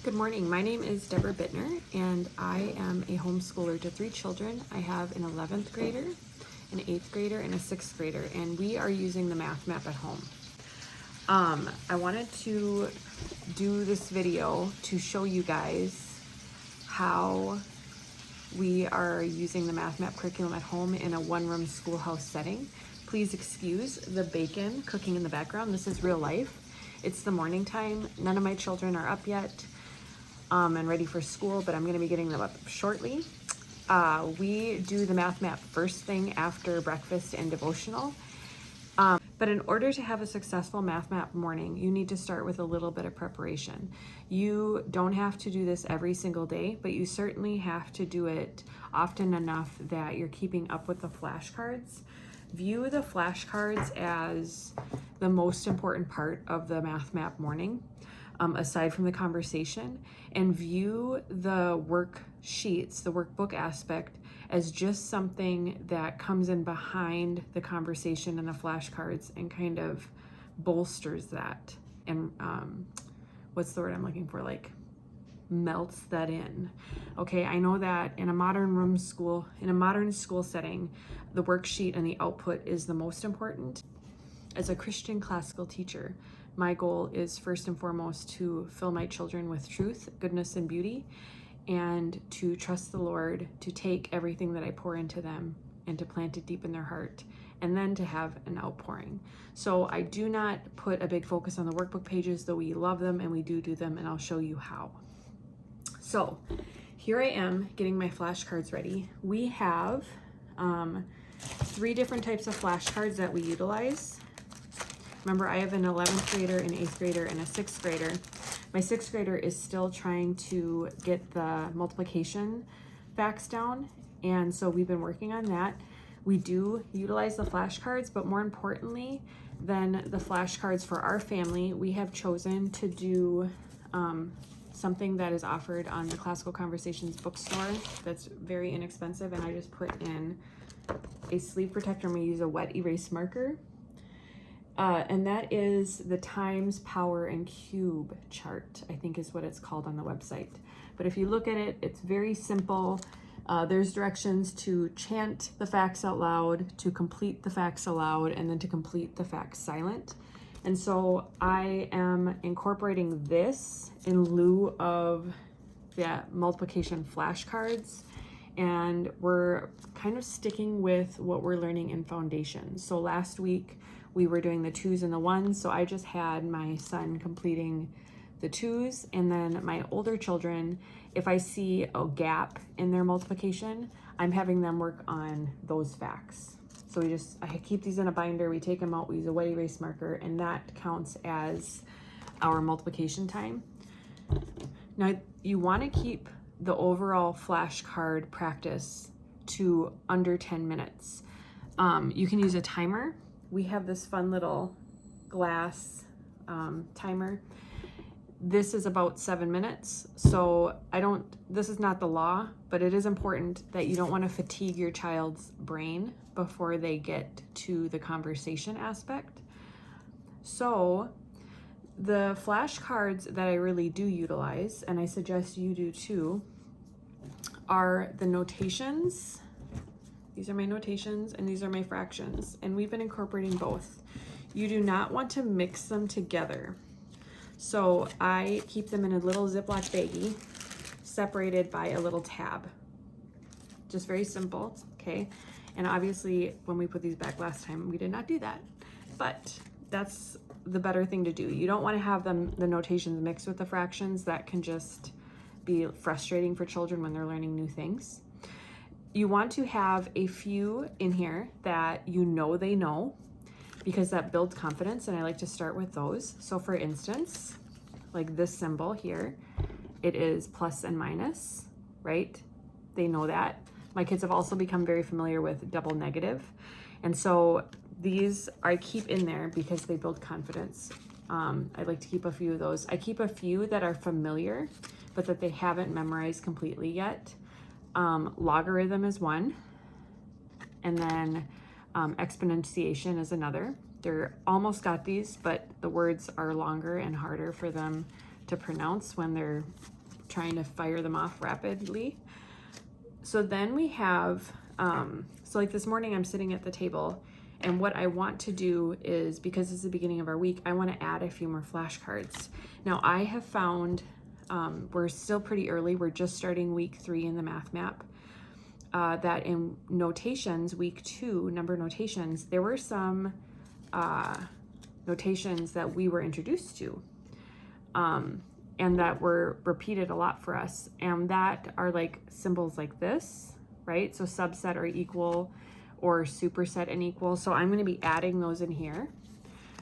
Good morning. My name is Deborah Bittner, and I am a homeschooler to 3 children. I have an 11th grader, an 8th grader, and a 6th grader, and we are using the math map at home. I wanted to do this video to show you guys how we are using the math map curriculum at home in a one-room schoolhouse setting. Please excuse the bacon cooking in the background. This is real life. It's the morning time. None of my children are up yet and ready for school, but I'm going to be getting them up shortly. We do the math map first thing after breakfast and devotional. But in order to have a successful math map morning, you need to start with a little bit of preparation. You don't have to do this every single day, but you certainly have to do it often enough that you're keeping up with the flashcards. View the flashcards as the most important part of the math map morning, aside from the conversation, and view the worksheets, the workbook aspect, as just something that comes in behind the conversation and the flashcards and kind of bolsters that and what's the word I'm looking for, like melts that in. Okay, I know that in a modern school setting, the worksheet and the output is the most important. As a Christian classical teacher, my goal is first and foremost to fill my children with truth, goodness, and beauty, and to trust the Lord to take everything that I pour into them and to plant it deep in their heart, and then to have an outpouring. So I do not put a big focus on the workbook pages, though we love them and we do them, and I'll show you how. So here I am getting my flashcards ready. We have 3 different types of flashcards that we utilize. Remember, I have an 11th grader, an 8th grader, and a 6th grader. My 6th grader is still trying to get the multiplication facts down, and so we've been working on that. We do utilize the flashcards, but more importantly than the flashcards for our family, we have chosen to do something that is offered on the Classical Conversations bookstore that's very inexpensive, and I just put in a sleeve protector. I'm going to use a wet erase marker. And that is the times, power, and cube chart, I think is what it's called on the website. But if you look at it, it's very simple. There's directions to chant the facts out loud, to complete the facts aloud, and then to complete the facts silent. And so I am incorporating this in lieu of the multiplication flashcards. And we're kind of sticking with what we're learning in foundation. So last week, we were doing the 2s and the 1s, so I just had my son completing the 2s, and then my older children, if I see a gap in their multiplication, I'm having them work on those facts. So I keep these in a binder, we take them out, we use a wet erase marker, and that counts as our multiplication time. Now, you want to keep the overall flashcard practice to under 10 minutes. You can use a timer. We have this fun little glass timer. This is about 7 minutes. So this is not the law, but it is important that you don't want to fatigue your child's brain before they get to the conversation aspect. So the flashcards that I really do utilize, and I suggest you do too, are the notations. These are my notations, and these are my fractions, and we've been incorporating both. You do not want to mix them together. So I keep them in a little Ziploc baggie, separated by a little tab. Just very simple, okay? And obviously, when we put these back last time, we did not do that, but that's the better thing to do. You don't want to have the notations mixed with the fractions. That can just be frustrating for children when they're learning new things. You want to have a few in here that you know they know, because that builds confidence, and I like to start with those. So for instance, like this symbol here, it is plus and minus, right? They know that. My kids have also become very familiar with double negative. And so these I keep in there because they build confidence. I like to keep a few of those. I keep a few that are familiar, but that they haven't memorized completely yet. Logarithm is one, and then exponentiation is another. They're almost got these, but the words are longer and harder for them to pronounce when they're trying to fire them off rapidly. So then we have, so like this morning I'm sitting at the table, and what I want to do is, because it's the beginning of our week, I want to add a few more flashcards. Now I have found, we're still pretty early, we're just starting week 3 in the math map, that in notations, week 2, number notations, there were some notations that we were introduced to, and that were repeated a lot for us, and that are like symbols like this, right? So subset or equal, or superset and equal. So I'm going to be adding those in here.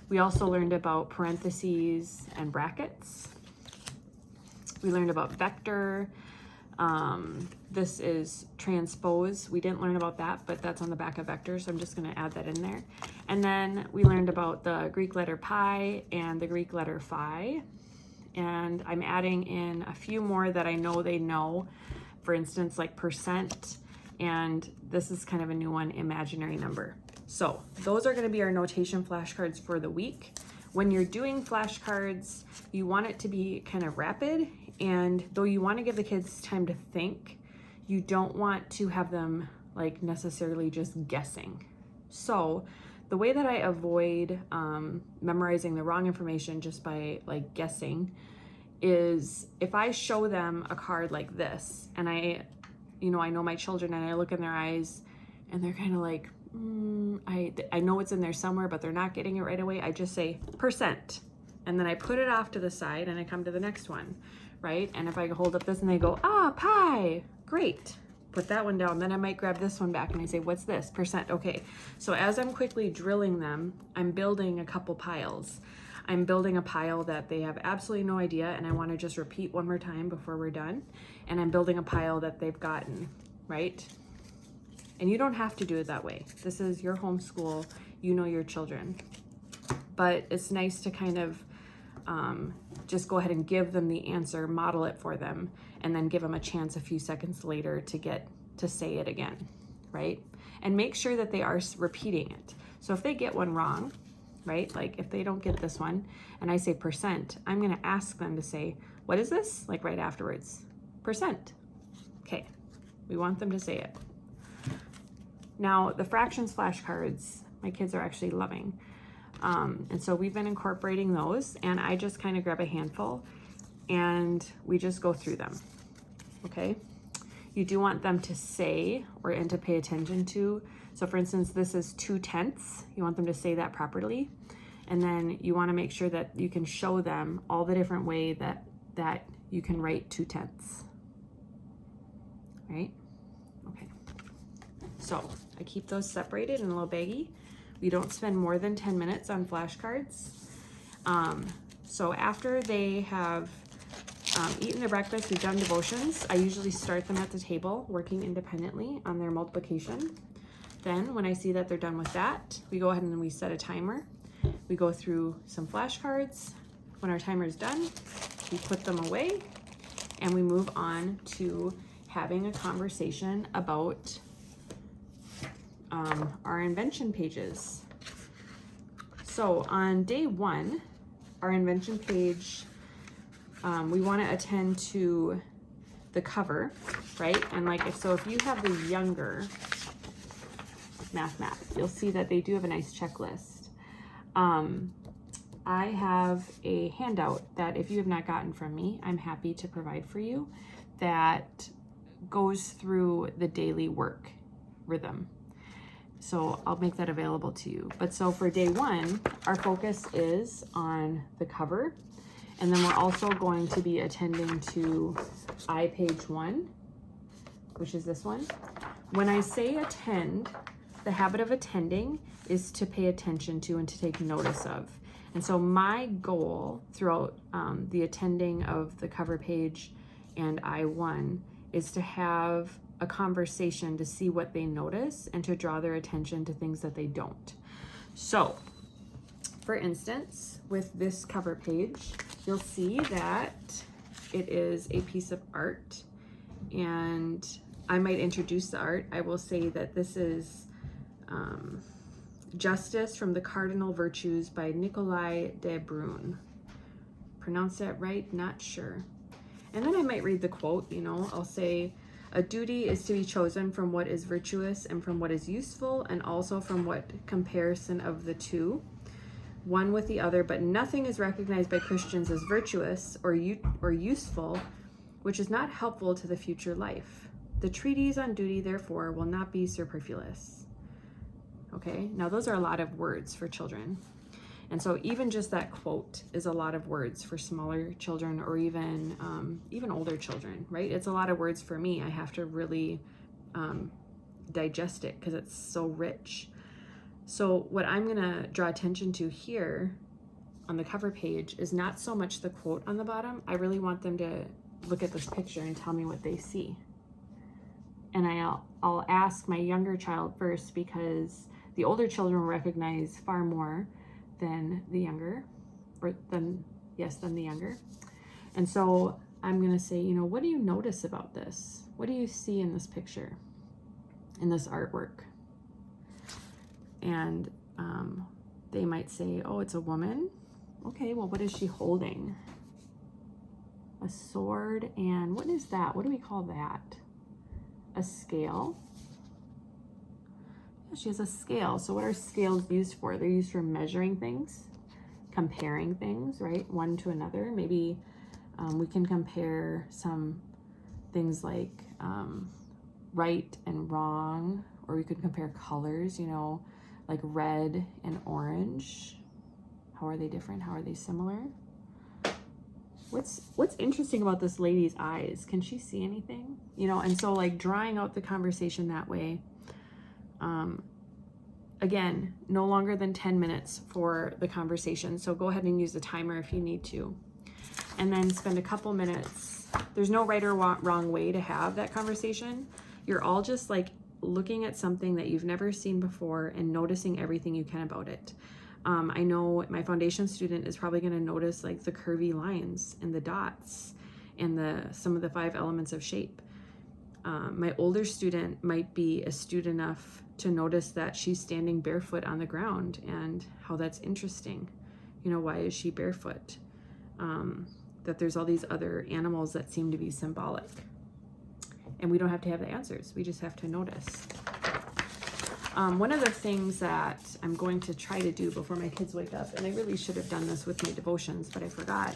We also learned about parentheses and brackets. We learned about vector. This is transpose. We didn't learn about that, but that's on the back of vector, so I'm just going to add that in there. And then we learned about the Greek letter pi and the Greek letter phi. And I'm adding in a few more that I know they know. For instance, like percent, and this is kind of a new one, imaginary number. So those are going to be our notation flashcards for the week. When you're doing flashcards, you want it to be kind of rapid, and though you want to give the kids time to think, you don't want to have them like necessarily just guessing. So the way that I avoid memorizing the wrong information just by like guessing is, if I show them a card like this, and I know my children, and I look in their eyes and they're kind of like, I know it's in there somewhere, but they're not getting it right away. I just say percent, and then I put it off to the side and I come to the next one, right? And if I hold up this and they go, pi, great. Put that one down. Then I might grab this one back and I say, what's this? Percent. Okay. So as I'm quickly drilling them, I'm building a couple piles. I'm building a pile that they have absolutely no idea, and I want to just repeat one more time before we're done. And I'm building a pile that they've gotten, right? And you don't have to do it that way. This is your homeschool, you know your children. But it's nice to kind of just go ahead and give them the answer, model it for them, and then give them a chance a few seconds later to get to say it again, right? And make sure that they are repeating it. So if they get one wrong, right? Like if they don't get this one and I say percent, I'm going to ask them to say, what is this? Like right afterwards, percent. Okay. We want them to say it. Now the fractions flashcards, my kids are actually loving. And so we've been incorporating those, and I just kind of grab a handful and we just go through them. Okay. You do want them to say and to pay attention to. So for instance, this is 2/10. You want them to say that properly. And then you want to make sure that you can show them all the different way that you can write 2/10. Right? Okay. So I keep those separated in a little baggie. We don't spend more than 10 minutes on flashcards. So after they have eaten their breakfast, we've done devotions, I usually start them at the table working independently on their multiplication. Then when I see that they're done with that, we go ahead and we set a timer. We go through some flashcards. When our timer is done, we put them away and we move on to having a conversation about our invention pages. So on day 1, our invention page, we want to attend to the cover, right? And like if you have the younger math map, you'll see that they do have a nice checklist. I have a handout that if you have not gotten from me, I'm happy to provide for you, that goes through the daily work rhythm. So I'll make that available to you. But so for day 1, our focus is on the cover. And then we're also going to be attending to page 1, which is this one. When I say attend, the habit of attending is to pay attention to and to take notice of. And so my goal throughout the attending of the cover page and I1 is to have a conversation to see what they notice and to draw their attention to things that they don't. So, for instance, with this cover page, you'll see that it is a piece of art, and I might introduce the art. I will say that this is Justice from the Cardinal Virtues by Nikolai de Bruyne. pronounced that right, not sure. And then I might read the quote, you know, I'll say, a duty is to be chosen from what is virtuous and from what is useful, and also from what comparison of the two, one with the other, but nothing is recognized by Christians as virtuous or useful, which is not helpful to the future life. The treatise on duty, therefore, will not be superfluous. Okay, now those are a lot of words for children. And so even just that quote is a lot of words for smaller children, or even older children, right? It's a lot of words for me. I have to really digest it because it's so rich. So what I'm going to draw attention to here on the cover page is not so much the quote on the bottom. I really want them to look at this picture and tell me what they see. And I'll ask my younger child first, because the older children recognize far more than the younger, than the younger. And so I'm going to say, you know, what do you notice about this? What do you see in this picture, in this artwork? And they might say, oh, it's a woman. Okay, well, what is she holding? A sword, and what is that? What do we call that? A scale. She has a scale. So what are scales used for? They're used for measuring things, comparing things, right? One to another. Maybe we can compare some things like right and wrong, or we could compare colors, you know, like red and orange. How are they different? How are they similar? What's interesting about this lady's eyes? Can she see anything? You know, and so like drawing out the conversation that way. Again, no longer than 10 minutes for the conversation. So go ahead and use the timer if you need to. And then spend a couple minutes. There's no right or wrong way to have that conversation. You're all just like looking at something that you've never seen before and noticing everything you can about it. I know my foundation student is probably going to notice like the curvy lines and the dots and some of the 5 elements of shape. My older student might be astute enough to notice that she's standing barefoot on the ground and how that's interesting. You know, why is she barefoot? That there's all these other animals that seem to be symbolic. And we don't have to have the answers. We just have to notice. One of the things that I'm going to try to do before my kids wake up, and I really should have done this with my devotions, but I forgot,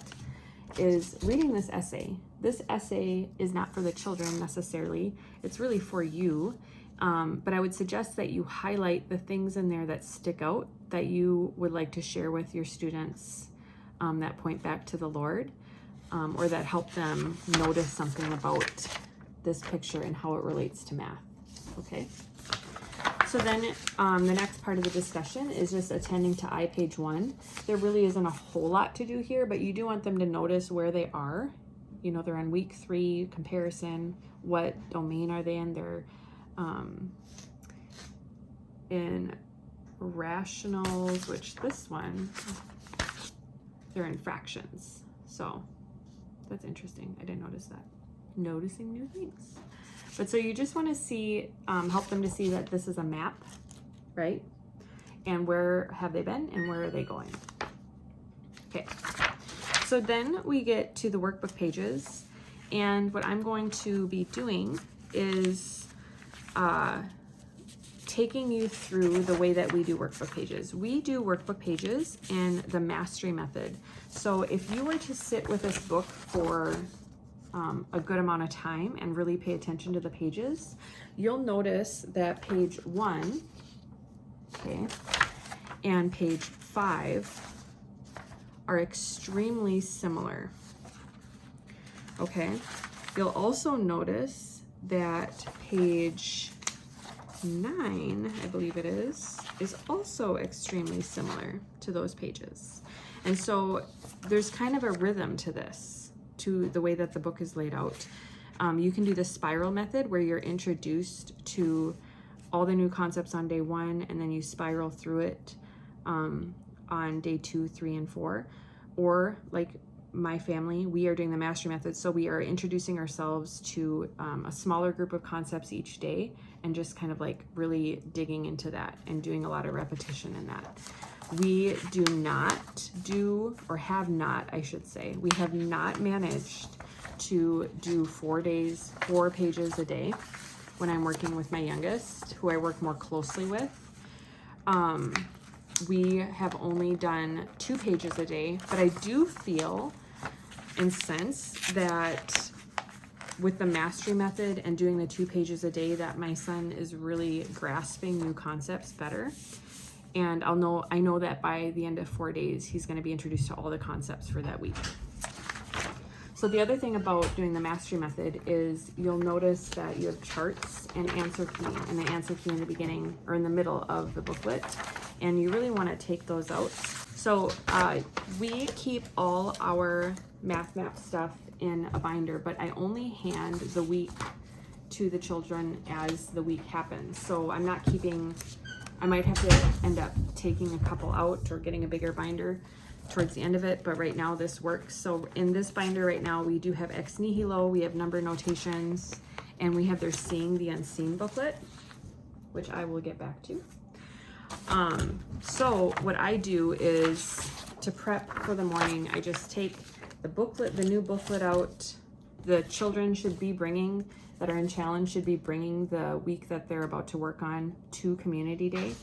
is reading this essay. This essay is not for the children necessarily. It's really for you. But I would suggest that you highlight the things in there that stick out, that you would like to share with your students, that point back to the Lord, or that help them notice something about this picture and how it relates to math. Okay? So then the next part of the discussion is just attending to page 1. There really isn't a whole lot to do here, but you do want them to notice where they are. You know, they're on week 3 comparison. What domain are they in? They're in rationals, which this one, they're in fractions. So that's interesting. I didn't notice that. Noticing new things. But so you just want to see, help them to see that this is a map, right? And where have they been and where are they going? Okay. So then we get to the workbook pages, and what I'm going to be doing is taking you through the way that we do workbook pages. We do workbook pages in the mastery method. So if you were to sit with this book for a good amount of time and really pay attention to the pages, you'll notice that page 1, okay, and page 5 are extremely similar. Okay, you'll also notice that page 9, I believe it is also extremely similar to those pages. And so there's kind of a rhythm to this, to the way that the book is laid out. You can do the spiral method where you're introduced to all the new concepts on day 1, and then you spiral through it on day 2, 3, and 4. Or like my family, we are doing the mastery method, so we are introducing ourselves to a smaller group of concepts each day and just kind of like really digging into that and doing a lot of repetition in that. We do not do, or have not, I should say, we have not managed to do 4 pages a day when I'm working with my youngest, who I work more closely with. We have only done 2 pages a day, but I do feel and sense that with the mastery method and doing the 2 pages a day, that my son is really grasping new concepts better. And I know that by the end of 4 days, he's going to be introduced to all the concepts for that week. So the other thing about doing the mastery method is you'll notice that you have charts and answer key, and the answer key in the beginning or in the middle of the booklet, and you really want to take those out. So we keep all our math map stuff in a binder, but I only hand the week to the children as the week happens. So I'm not keeping, I might have to end up taking a couple out or getting a bigger binder towards the end of it, but right now this works. So in this binder right now, we do have ex nihilo, we have number notations, and we have their Seeing the Unseen booklet, which I will get back to. So what I do is, to prep for the morning, I just take the booklet, the new booklet out. The children should be bringing, that are in challenge, should be bringing the week that they're about to work on to community day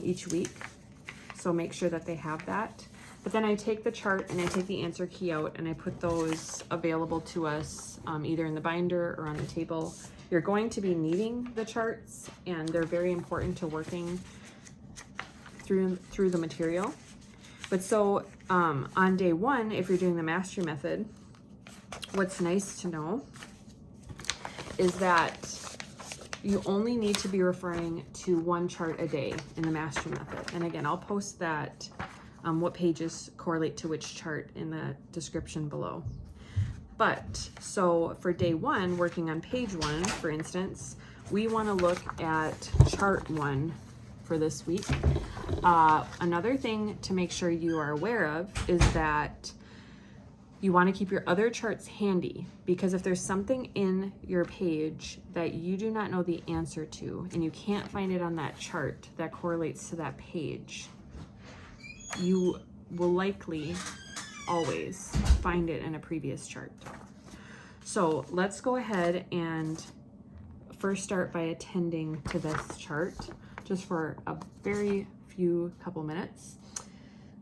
each week. So make sure that they have that. But then I take the chart and I take the answer key out and I put those available to us either in the binder or on the table. You're going to be needing the charts, and they're very important to working through the material. But so on day 1, if you're doing the mastery method, what's nice to know is that you only need to be referring to 1 chart a day in the mastery method. And again, I'll post that, what pages correlate to which chart, in the description below. But so for day 1, working on page 1, for instance, we want to look at chart 1 for this week. Another thing to make sure you are aware of is that you want to keep your other charts handy, because if there's something in your page that you do not know the answer to and you can't find it on that chart that correlates to that page, you will likely always find it in a previous chart. So let's go ahead and first start by attending to this chart just for a very couple minutes.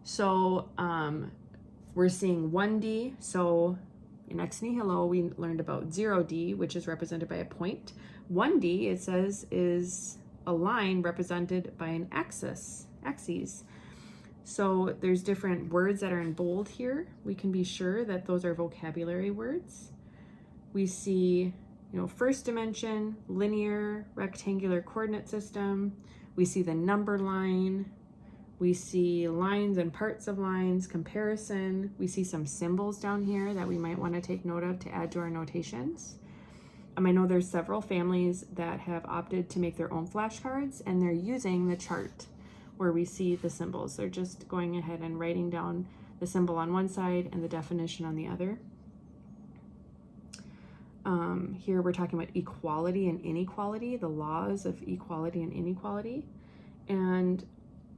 So we're seeing 1D. So in ex nihilo, we learned about 0D, which is represented by a point. 1D, it says, is a line represented by an axis. So there's different words that are in bold here. We can be sure that those are vocabulary words. We see, first dimension, linear, rectangular coordinate system. We see the number line. We see lines and parts of lines, comparison. We see some symbols down here that we might want to take note of to add to our notations. I know there's several families that have opted to make their own flashcards, and they're using the chart where we see the symbols. They're just going ahead and writing down the symbol on one side and the definition on the other. Here we're talking about equality and inequality, the laws of equality and inequality. And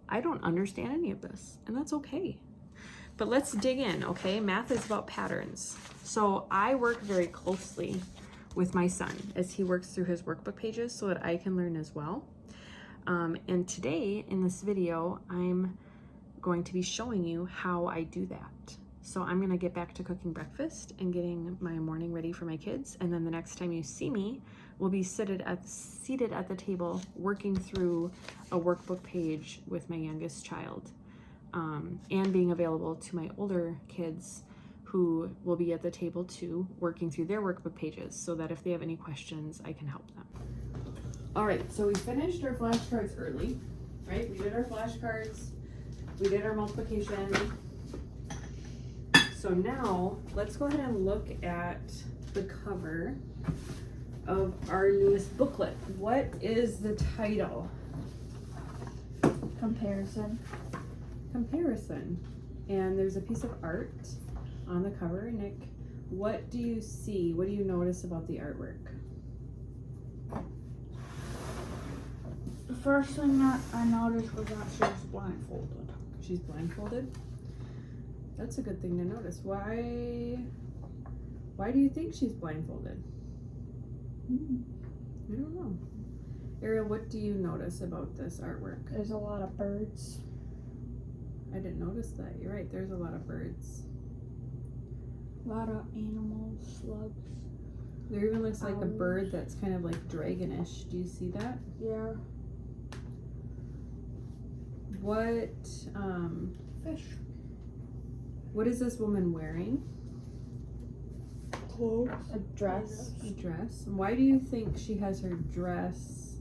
I don't understand any of this, and that's okay. But let's dig in, okay? Math is about patterns. So I work very closely with my son as he works through his workbook pages so that I can learn as well. And today in this video, I'm going to be showing you how I do that. So I'm gonna get back to cooking breakfast and getting my morning ready for my kids. And then the next time you see me, we'll be seated at the table working through a workbook page with my youngest child, and being available to my older kids who will be at the table too, working through their workbook pages, so that if they have any questions, I can help them. All right, so we finished our flashcards early, right? We did our flashcards, we did our multiplication. So now let's go ahead and look at the cover of our newest booklet. What is the title? Comparison. And there's a piece of art on the cover. Nick, what do you see? What do you notice about the artwork? The first thing that I noticed was that she was blindfolded. She's blindfolded? That's a good thing to notice. Why do you think she's blindfolded? I don't know. Ariel, what do you notice about this artwork? There's a lot of birds. I didn't notice that. You're right, there's a lot of birds. A lot of animals, slugs. There even looks like a bird that's kind of like dragonish. Do you see that? Yeah. What Fish. what is this woman wearing? Clothes. A dress. A dress. Why do you think she has her dress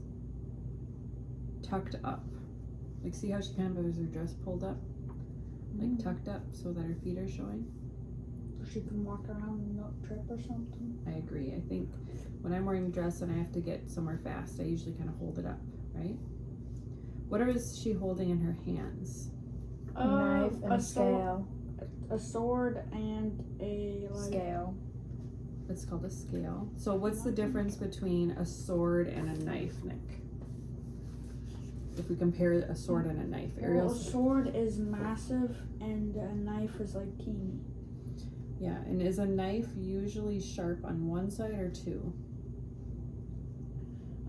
tucked up? Like, see how she kind of has her dress pulled up? Like tucked up so that her feet are showing? She can walk around and not trip or something. I agree. I think when I'm wearing a dress and I have to get somewhere fast, I usually kind of hold it up, right? What is she holding in her hands? A knife and a scale. A sword and a Scale. It's called a scale. So what's the difference between a sword and a knife, Nick? If we compare a sword and a knife. Well, a sword is massive and a knife is like teeny. Yeah, and is a knife usually sharp on one side or two?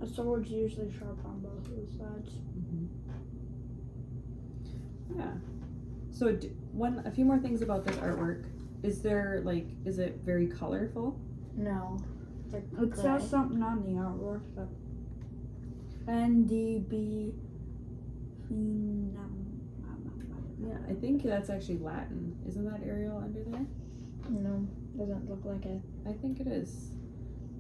A sword's usually sharp on both of the sides. Yeah. So a few more things about this artwork. Is it very colorful? No. It says something on the artwork that NDB. Yeah, I think that's actually Latin. Isn't that Ariel under there? No, doesn't look like it. I think it is.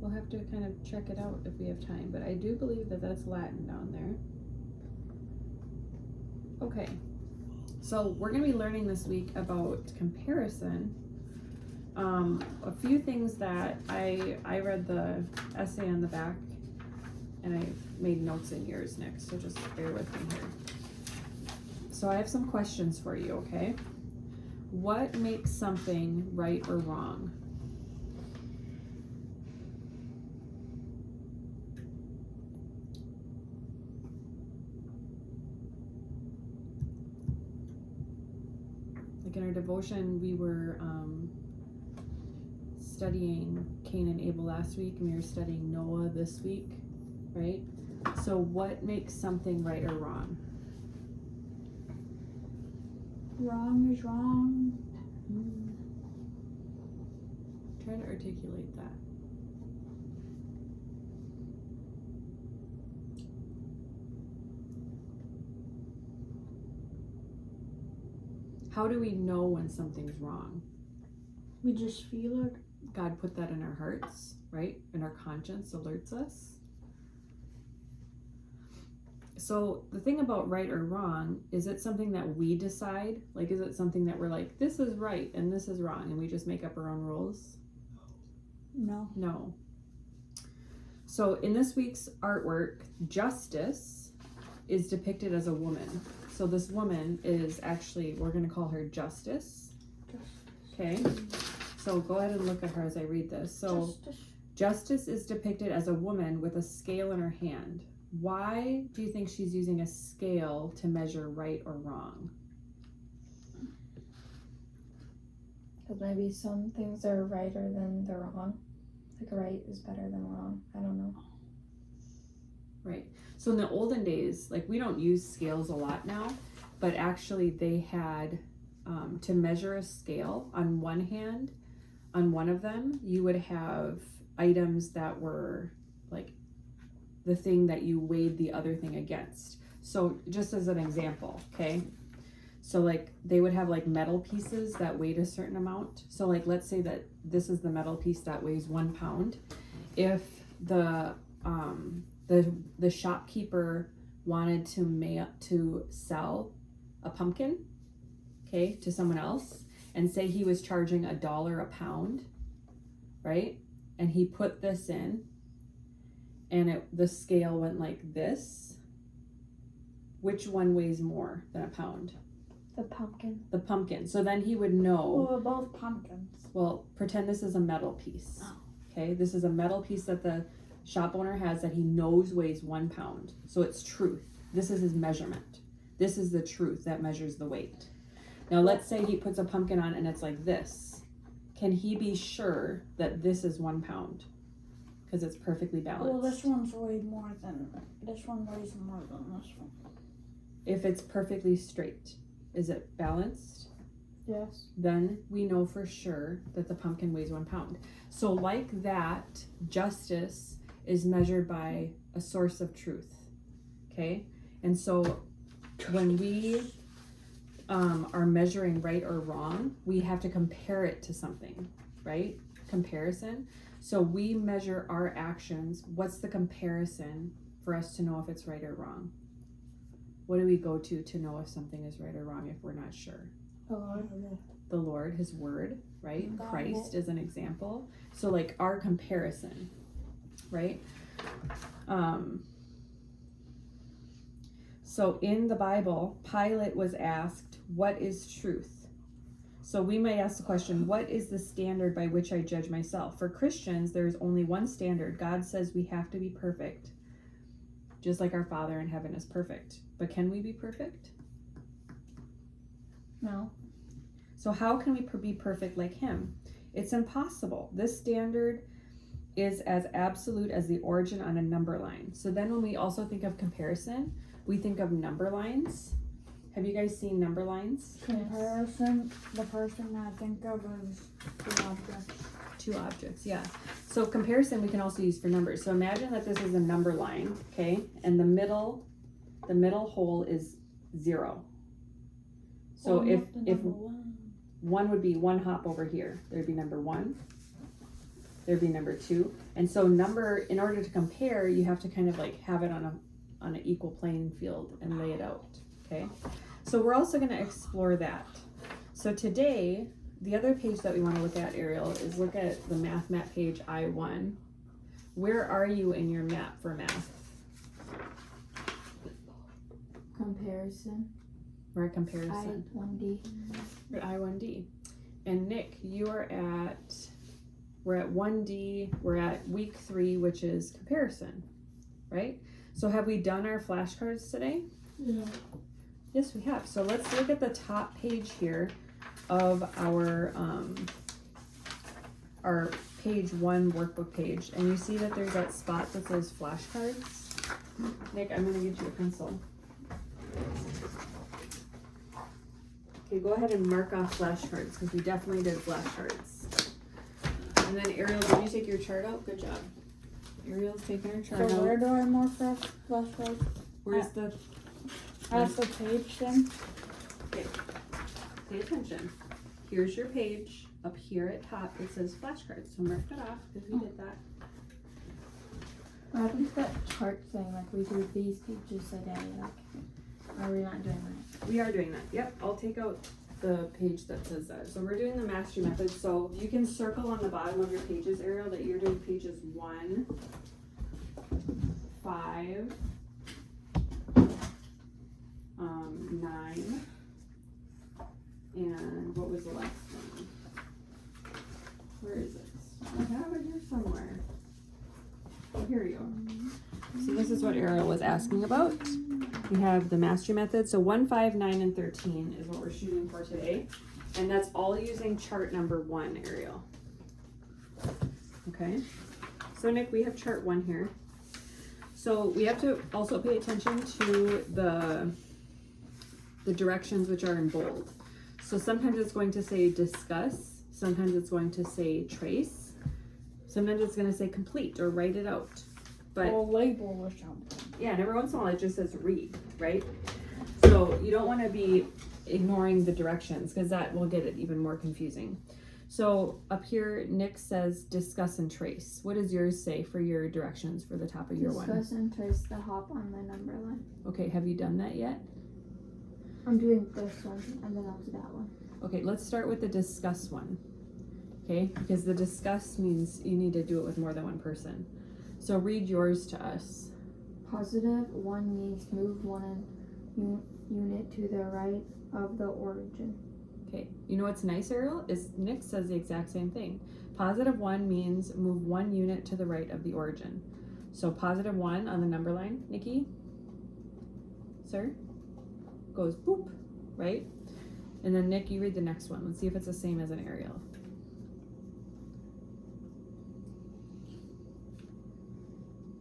We'll have to kind of check it out if we have time, but I do believe that that's Latin down there. Okay, so we're going to be learning this week about comparison. A few things that I read the essay on the back, and I made notes in yours, Nick, so just bear with me here. So I have some questions for you, okay? What makes something right or wrong? Like in our devotion, we were studying Cain and Abel last week, and we were studying Noah this week, right? So what makes something right or wrong? Wrong is wrong. Try to articulate that. How do we know when something's wrong? We just feel it. God put that in our hearts, right? And our conscience alerts us. So the thing about right or wrong, is it something that we decide? Like, is it something that we're like, this is right and this is wrong, and we just make up our own rules? No. No. So in this week's artwork, Justice is depicted as a woman. So this woman is actually, we're going to call her Justice. Okay. So go ahead and look at her as I read this. So Justice is depicted as a woman with a scale in her hand. Why do you think she's using a scale to measure right or wrong? Because maybe some things are righter than they're wrong. Like right is better than wrong. I don't know. Right. So in the olden days, like we don't use scales a lot now, but actually they had to measure a scale on one hand, on one of them, you would have items that were like the thing that you weighed the other thing against. So just as an example, okay? So like they would have like metal pieces that weighed a certain amount. So like let's say that this is the metal piece that weighs 1 pound. If the shopkeeper wanted to sell a pumpkin, okay, to someone else, and say he was charging $1 a pound, right? And he put this in, and the scale went like this. Which one weighs more than a pound? The pumpkin. The pumpkin. So then he would know. Well, both pumpkins. Well, pretend this is a metal piece. Oh. Okay, this is a metal piece that the shop owner has that he knows weighs 1 pound. So it's truth. this is his measurement. This is the truth that measures the weight. Now let's say he puts a pumpkin on and it's like this. Can he be sure that this is 1 pound? Because it's perfectly balanced. Well, this one weighs more than this one. If it's perfectly straight, is it balanced? Yes. Then we know for sure that the pumpkin weighs 1 pound. So like that, justice is measured by a source of truth. Okay? And so when we are measuring right or wrong, we have to compare it to something, right? Comparison. So we measure our actions. What's the comparison for us to know if it's right or wrong? What do we go to know if something is right or wrong if we're not sure? The Lord, his word, right? Christ is an example. So like our comparison, right? So in the Bible, Pilate was asked, what is truth? So we might ask the question, what is the standard by which I judge myself? For Christians, there's only one standard. God says we have to be perfect, just like our Father in heaven is perfect. But can we be perfect? No. So how can we be perfect like him? It's impossible. This standard is as absolute as the origin on a number line. So then when we also think of comparison, we think of number lines. Have you guys seen number lines? Comparison, the person I think of is the object. 2 objects, yeah. So comparison we can also use for numbers. So imagine that this is a number line, okay? And the middle hole is 0. So if 1 would be 1 hop over here, there'd be number 1. There'd be number 2. And so in order to compare, you have to kind of like have it on an equal playing field and lay it out, okay? So we're also gonna explore that. So today, the other page that we wanna look at, Ariel, is look at the math map page I1. Where are you in your map for math? Comparison. We're at comparison. I1D. We're at I1D. And Nick, we're at 1D, we're at week 3, which is comparison, right? So have we done our flashcards today? Yeah. Yes, we have. So let's look at the top page here of our page 1 workbook page. And you see that there's that spot that says flashcards. Nick, I'm gonna get you a pencil. Okay, go ahead and mark off flashcards because we definitely did flashcards. And then Ariel, did you take your chart out? Good job. Ariel's taking her chart So out. where do I mark flashcards? Where's the At the page then? Okay. Pay attention. Here's your page. Up here at top it says flashcards. So mark that off because we did that. What happens to that chart thing? Like we do these pages a day. Like, are we not doing that? We are doing that. Yep. I'll take out the page that says that. So we're doing the mastery method. So you can circle on the bottom of your pages, Ariel, that you're doing pages 1, 5, 9, and what was the last one? Where is it? I have it here somewhere. Oh, here you go. So this is what Ariel was asking about. We have the mastery method. So 1, 5, 9, and 13 is what we're shooting for today. And that's all using chart number 1, Ariel. Okay. So Nick, we have chart 1 here. So we have to also pay attention to the directions which are in bold. So sometimes it's going to say discuss, sometimes it's going to say trace, sometimes it's going to say complete or write it out. But Or label or something. yeah, and every once in a while it just says read, right? So you don't want to be ignoring the directions because that will get it even more confusing. So up here, Nick says discuss and trace. What does yours say for your directions for the top of your one? Discuss and trace the hop on the number line. Okay, have you done that yet? I'm doing this one and then I'll do that one. Okay, let's start with the discuss one. Okay, because the discuss means you need to do it with more than one person. So read yours to us. Positive 1 means move 1 unit to the right of the origin. Okay, you know what's nice, Ariel? Is Nick says the exact same thing. Positive 1 means move 1 unit to the right of the origin. So positive 1 on the number line, Nikki? sir? Goes boop, right? And then Nick, you read the next one. Let's see if it's the same as an aerial.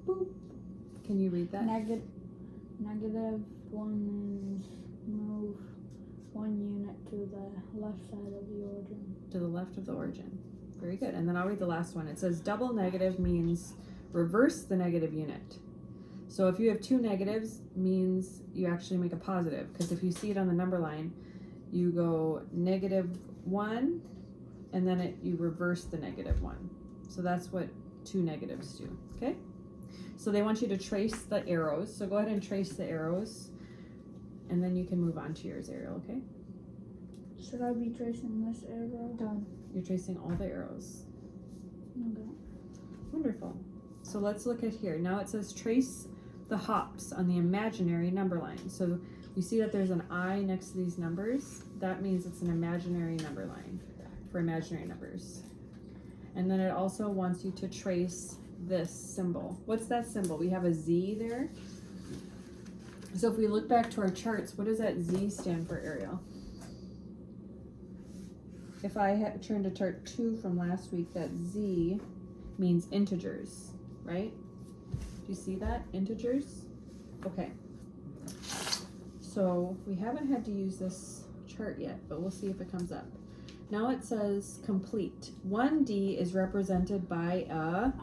Boop. Can you read that? Negative one move 1 unit to the left side of the origin. To the left of the origin. Very good. And then I'll read the last one. It says double negative means reverse the negative unit. So if you have two negatives, means you actually make a positive, because if you see it on the number line, you go -1 and then you reverse the -1. So that's what two negatives do. Okay? So they want you to trace the arrows. So go ahead and trace the arrows, and then you can move on to yours, Ariel, okay? Should I be tracing this arrow? Done. You're tracing all the arrows. Okay. Wonderful. So let's look at here. Now it says trace the hops on the imaginary number line. So you see that there's an I next to these numbers. That means it's an imaginary number line for imaginary numbers. And then it also wants you to trace this symbol. What's that symbol? We have a Z there. So if we look back to our charts, what does that Z stand for, Ariel? If I turned to chart 2 from last week, that Z means integers, right? Do you see that? Integers? Okay. So we haven't had to use this chart yet, but we'll see if it comes up. Now it says complete. 1D is represented by a,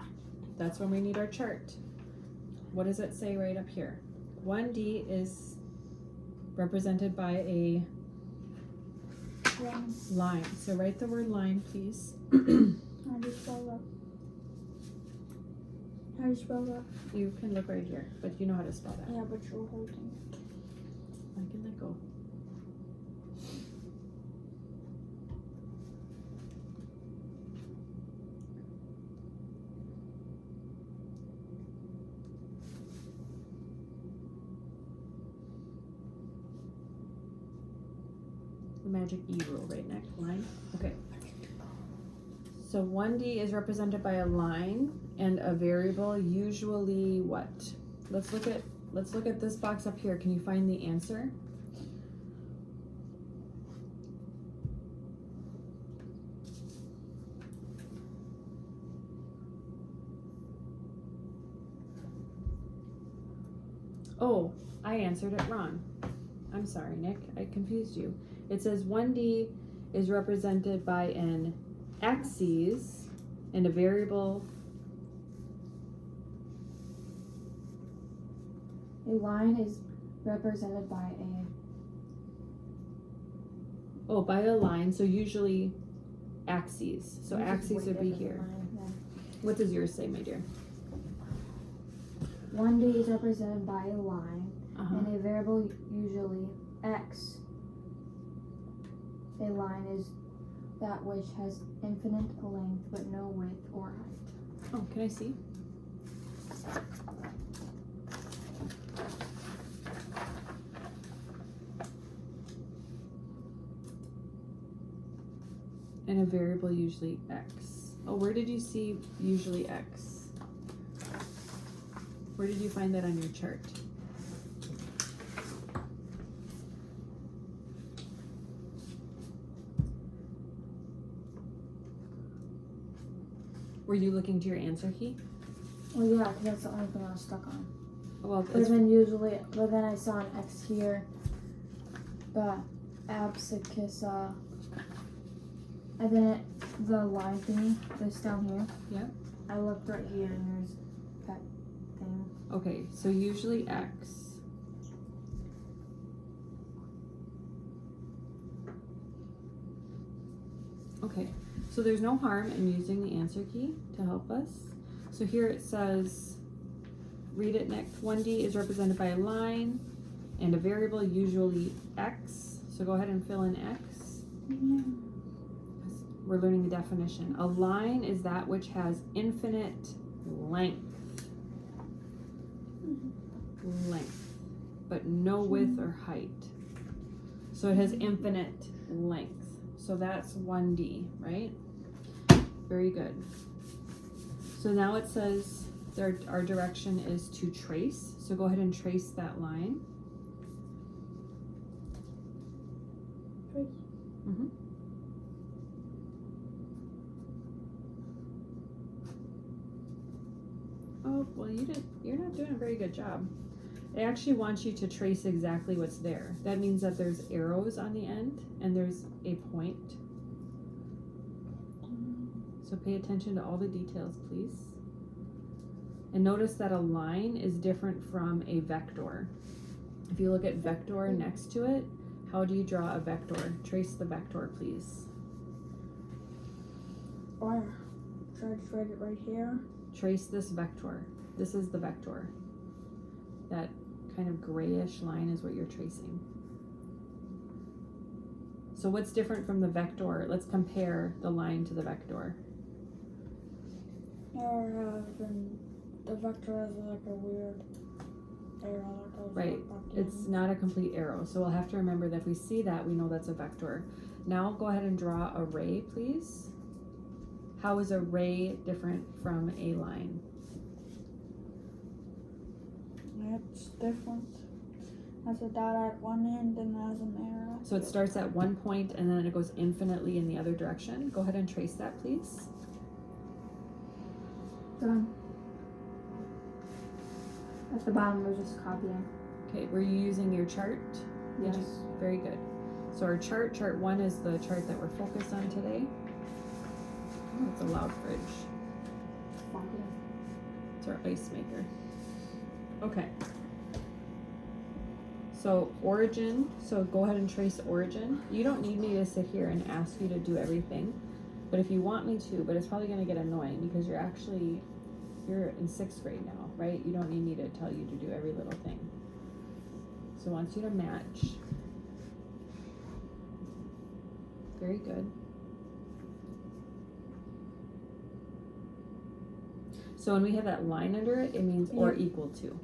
that's when we need our chart. What does it say right up here? 1D is represented by a line. So write the word line, please. How do you spell that? How do you spell that? You can look right here, but you know how to spell that. Yeah, but you're holding it. I can let go. The magic E rule, right, Nick? Line? Okay. So 1D is represented by a line and a variable, usually what? Let's look at this box up here. Can you find the answer? Oh, I answered it wrong. I'm sorry, Nick. I confused you. It says 1D is represented by an axis and a variable. A line is represented by By a line, so usually axes. So axes would be here. What does yours say, my dear? 1D is represented by a line Uh-huh. and a variable, usually x. A line is that which has infinite length but no width or height. Oh, can I see? And a variable, usually x. Oh, where did you see usually x? Where did you find that on your chart? Were you looking to your answer key? Well, yeah, 'cause that's the only thing I was stuck on. Well, But then I saw an X here, but abscissa, and then the line thingy, this down here. Yeah. I looked right here and there's that thing. okay, so usually x. Okay, so there's no harm in using the answer key to help us. So here it says, read it next. 1D is represented by a line and a variable, usually x. So go ahead and fill in x. We're learning the definition. A line is that which has infinite length. But no width or height. So it has infinite length. So that's 1D, right? Very good. So now it says our direction is to trace. So go ahead and trace that line. Mm-hmm. Oh, well, you're not doing a very good job. It actually wants you to trace exactly what's there. That means that there's arrows on the end and there's a point. So pay attention to all the details, please. And notice that a line is different from a vector. If you look at vector next to it, how do you draw a vector? Trace the vector, please. Or should I just write it right here? Trace this vector. This is the vector. That kind of grayish line is what you're tracing. So what's different from the vector? Let's compare the line to the vector. Then the vector has like a weird arrow that goes Right. back It's in. not a complete arrow. So we'll have to remember that if we see that, we know that's a vector. Now go ahead and draw a ray, please. How is a ray different from a line? It's different. Has a dot at one end and has an arrow. So it starts at one point and then it goes infinitely in the other direction. Go ahead and trace that, please. Done. At the bottom, we're just copying. Okay, were you using your chart? Yes. Very good. So our chart 1 is the chart that we're focused on today. Oh, it's a loud fridge. It's our ice maker. Okay. So origin, so go ahead and trace origin. You don't need me to sit here and ask you to do everything, but if you want me to, but it's probably gonna get annoying because you're in 6th grade now, right? You don't need me to tell you to do every little thing. So I want you to match. Very good. So when we have that line under it, it means or equal to.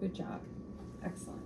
Good job. Excellent.